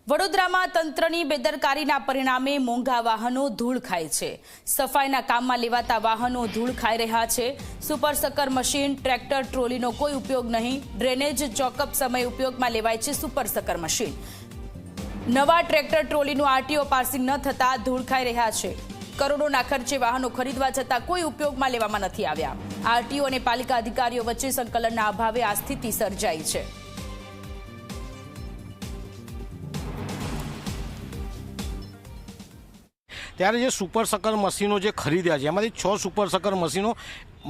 વડોદરામાં તંત્રની બેદરકારીના પરિણામે મોંઘા વાહનો ધૂળ ખાય છે। સફાઈના કામમાં લેવાતા વાહનો ધૂળ ખાઈ રહ્યા છે। સુપર સકર મશીન, ટ્રેક્ટર, ટ્રોલીનો કોઈ ઉપયોગ નહીં। ડ્રેનેજ ચોકઅપ સમય ઉપયોગમાં લેવાય છે સુપર સકર મશીન। નવા ટ્રેક્ટર, ટ્રોલીનું આરટીઓ પાસિંગ ન થતા ધૂળ ખાઈ રહ્યા છે। કરોડોના ખર્ચે વાહનો ખરીદવા છતાં કોઈ ઉપયોગમાં લેવામાં નથી આવ્યા। આરટીઓ અને પાલિકા અધિકારીઓ વચ્ચે સંકલનના અભાવે આ સ્થિતિ સર્જાઈ છે। ત્યારે જે સુપર સકર મશીનો જે ખરીદ્યા છે એમાંથી 6 સુપર સકર મશીનો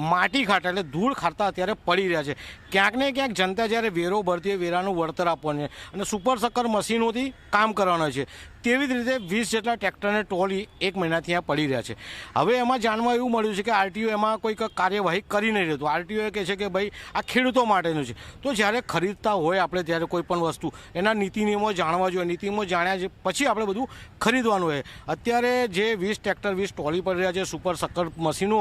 માટી ખાતા એટલે ધૂળ ખાતા અત્યારે પડી રહ્યા છે। ક્યાંક ને ક્યાંક જનતા જ્યારે વેરો ભરતી હોય વેરાનું વળતર આપવાનું છે અને સુપર સકર મશીનોથી કામ કરવાનું છે। તેવી જ રીતે 20 જેટલા ટ્રેક્ટર અને ટ્રોલી 1 મહિનાથી અહીંયા પડી રહ્યા છે। હવે એમાં જાણવા એવું મળ્યું છે કે આરટીઓ એમાં કોઈ કાર્યવાહી કરી નહીં રહેતું। આરટીઓ કહે છે કે ભાઈ આ ખેડૂતો માટેનું છે। તો જ્યારે ખરીદતા હોય આપણે ત્યારે કોઈ પણ વસ્તુ એના નીતિ નિયમો જાણવા જોઈએ। નીતિ નિયમો જાણ્યા પછી આપણે બધું ખરીદવાનું હોય। અત્યારે જે 20 ટ્રેક્ટર 20 ટ્રોલી પડી રહ્યા છે, સુપર સકર મશીનો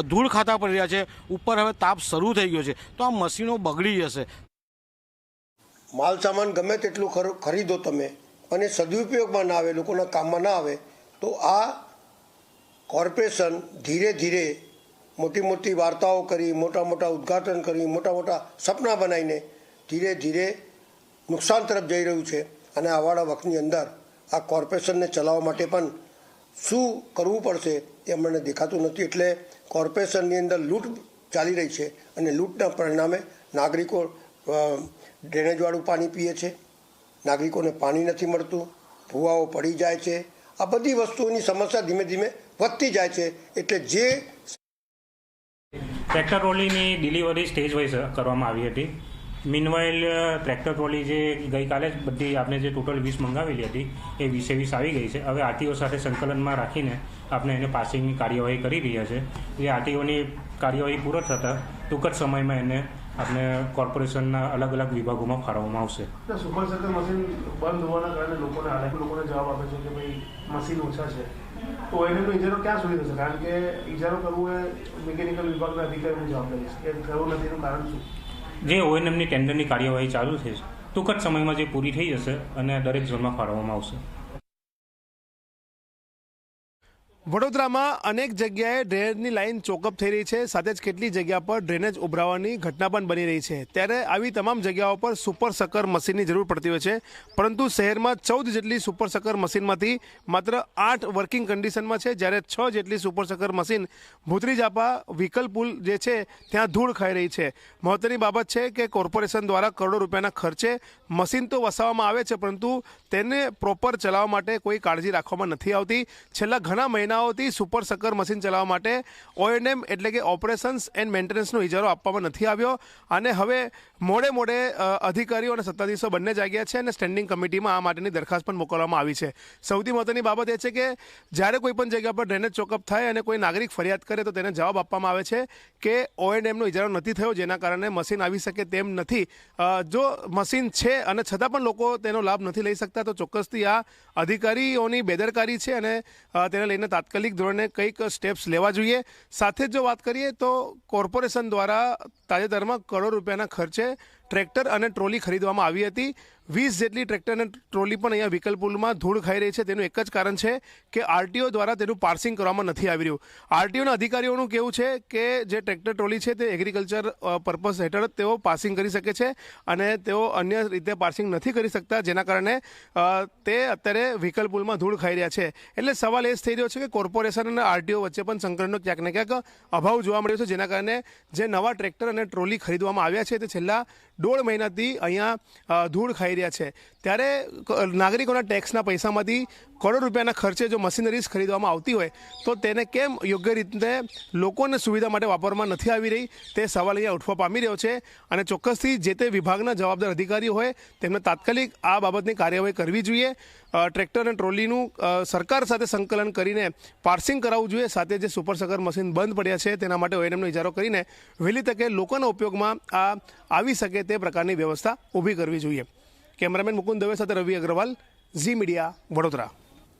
ધૂળ ખાતા પડી રહ્યા છે। ઉપર હવે તાપ શરૂ થઈ ગયો છે તો આ મશીનો બગડી જશે। માલ સામાન ગમે તેટલું ખરીદો તમે અને સદુપયોગમાં ના આવે, લોકોના કામમાં ના આવે તો આ કોર્પોરેશન ધીરે ધીરે મોટી મોટી વાર્તાઓ કરી, મોટા મોટા ઉદ્ઘાટન કરી, મોટા મોટા સપના બનાવીને ધીરે ધીરે નુકસાન તરફ જઈ રહ્યું છે। અને આવવાના વખતની અંદર આ કોર્પોરેશનને ચલાવવા માટે પણ શું કરવું પડશે એ અમને દેખાતું નથી। એટલે કોર્પોરેશનની અંદર લૂંટ ચાલી રહી છે અને લૂંટના પરિણામે નાગરિકો ડ્રેનેજવાળું પાણી પીએ છે, નાગરિકોને પાણી નથી મળતું, ભૂવાઓ પડી જાય છે। આ બધી વસ્તુઓની સમસ્યા ધીમે ધીમે વધતી જાય છે। એટલે જે ટ્રેક્ટર ટ્રોલીની ડિલિવરી સ્ટેજ વાઇઝ કરવામાં આવી હતી। મીનવાઇલ ટ્રેક્ટર ટ્રોલી જે ગઈકાલે જ બધી આપણે જે ટોટલ 20 મંગાવેલી હતી એ 20 આવી ગઈ છે। હવે આરટીઓ સાથે સંકલનમાં રાખીને આપણે એને પાસિંગની કાર્યવાહી કરી રહ્યા છે। એ આરટીઓની કાર્યવાહી પૂરો થતાં ટૂંક જ સમયમાં એને આપણે કોર્પોરેશનના અલગ અલગ વિભાગોમાં ફાળવવામાં આવશે। સુપર સકર મશીન બંધ હોવાના કારણે લોકોને જવાબ આપે છે કે ભાઈ મશીન ઓછા છે તો એનો ઇજારો ક્યાં સુધી થશે? કારણ કે ઇજારો કરવું એ મિકેનિકલ વિભાગના અધિકારીની જવાબદારી છે। એ થયું નથી એનું કારણ શું? જે ઓએનએમની ટેન્ડરની કાર્યવાહી ચાલુ છે ટૂંક જ સમયમાં જે પૂરી થઈ જશે અને દરેક ઝોનમાં ફાળવવામાં આવશે। વડોદરામાં અનેક જગ્યાએ ડ્રેનેજની લાઇન ચોકઅપ થઈ રહી છે, સાથે જ કેટલી જગ્યા પર ડ્રેનેજ ઉભરાવાની ઘટના પણ બની રહી છે। ત્યારે આવી તમામ જગ્યાઓ પર સુપર સકર મશીનની જરૂર પડતી હોય છે, પરંતુ શહેરમાં 14 જેટલી સુપર સકર મશીનમાંથી માત્ર 8 વર્કિંગ કન્ડિશનમાં છે, જ્યારે 6 જેટલી સુપર સકર મશીન ભૂતરી જાપા વ્હીકલ પુલ જે છે ત્યાં ધૂળ ખાઈ રહી છે। મહત્વની બાબત છે કે કોર્પોરેશન દ્વારા કરોડો રૂપિયાના ખર્ચે મશીન તો વસાવવામાં આવે છે, પરંતુ તેને પ્રોપર ચલાવવા માટે કોઈ કાળજી રાખવામાં નથી આવતી। છેલ્લા ઘણા મહિનાઓથી સુપર સકર મશીન ચલાવવા માટે ઓએનએમ એટલે કે ઓપરેશન્સ એન્ડ મેન્ટેનન્સનો ઇજારો આપવામાં નથી આવ્યો અને હવે મોડે અધિકારીઓ અને સત્તાધીશો બંને જાગ્યા છે અને સ્ટેન્ડિંગ કમિટીમાં આ માટેની દરખાસ્ત પણ મોકલવામાં આવી છે। સૌથી મહત્વની બાબત એ છે કે જ્યારે કોઈ પણ જગ્યા પર ડ્રેનેજ ચોકઅપ થાય અને કોઈ નાગરિક ફરિયાદ કરે તો તેને જવાબ આપવામાં આવે છે કે ઓએનએમનો ઇજારો નથી થયો, જેના કારણે મશીન આવી શકે તેમ નથી। જો મશીન છે અને છતાં પણ લોકો તેનો લાભ નથી લઈ શકતા તો ચોક્કસથી આ અધિકારીઓની બેદરકારી છે અને તેને લઈને તાત્કાલિક ધોરણે કંઈક સ્ટેપ્સ લેવા જોઈએ। સાથે જ જો વાત કરીએ તો કોર્પોરેશન દ્વારા તાજેતરમાં કરોડ રૂપિયાના ખર્ચે ટ્રેક્ટર અને ટ્રોલી ખરીદવામાં આવી હતી। 20 જેટલી ટ્રેક્ટર અને ટ્રોલી પણ અહીંયા વ્હીકલ પુલમાં ધૂળ ખાઈ રહી છે। તેનું એક જ કારણ છે કે આરટીઓ દ્વારા તેનું પાર્સિંગ કરવામાં નથી આવી રહ્યું। આરટીઓના અધિકારીઓનું કહેવું છે કે જે ટ્રેક્ટર ટ્રોલી છે તે એગ્રીકલ્ચર પર્પઝ હેઠળ તેઓ પાર્સિંગ કરી શકે છે અને તેઓ અન્ય રીતે પાર્સિંગ નથી કરી શકતા, જેના કારણે તે અત્યારે વ્હીકલ પુલમાં ધૂળ ખાઈ રહ્યા છે। એટલે સવાલ એ જ થઈ રહ્યો છે કે કોર્પોરેશન અને આરટીઓ વચ્ચે પણ સંકલનનો ક્યાંક ને ક્યાંક અભાવ જોવા મળ્યો છે, જેના કારણે જે નવા ટ્રેક્ટર અને ટ્રોલી ખરીદવામાં આવ્યા છે તે છેલ્લા 1.5 મહિનાથી અહીંયા ધૂળ ખાઈ રહ્યા છે। ત્યારે નાગરિકોના ટેક્સના પૈસામાંથી કરોડ રૂપિયાના ખર્ચે જો મશીનરીઝ ખરીદવામાં આવતી હોય તો તેને કેમ યોગ્ય રીતે લોકોને સુવિધા માટે વાપરવામાં નથી આવી રહી તે સવાલ અહીંયા ઉઠવા પામી રહ્યો છે અને ચોક્કસથી જે તે વિભાગના જવાબદાર અધિકારીઓ હોય તેમને તાત્કાલિક આ બાબતની કાર્યવાહી કરવી જોઈએ। ટ્રેક્ટર અને ટ્રોલીનું સરકાર સાથે સંકલન કરીને પાર્સિંગ કરાવવું જોઈએ। સાથે જે સુપર સકર મશીન બંધ પડ્યા છે તેના માટે ઓએનએમનો ઇજારો કરીને વહેલી તકે લોકોના ઉપયોગમાં આ આવી શકે તે પ્રકારની વ્યવસ્થા ઊભી કરવી જોઈએ। કેમેરામેન મુકુંદ દવે સાથે રવિ અગ્રવાલ, ઝી મીડિયા, વડોદરા।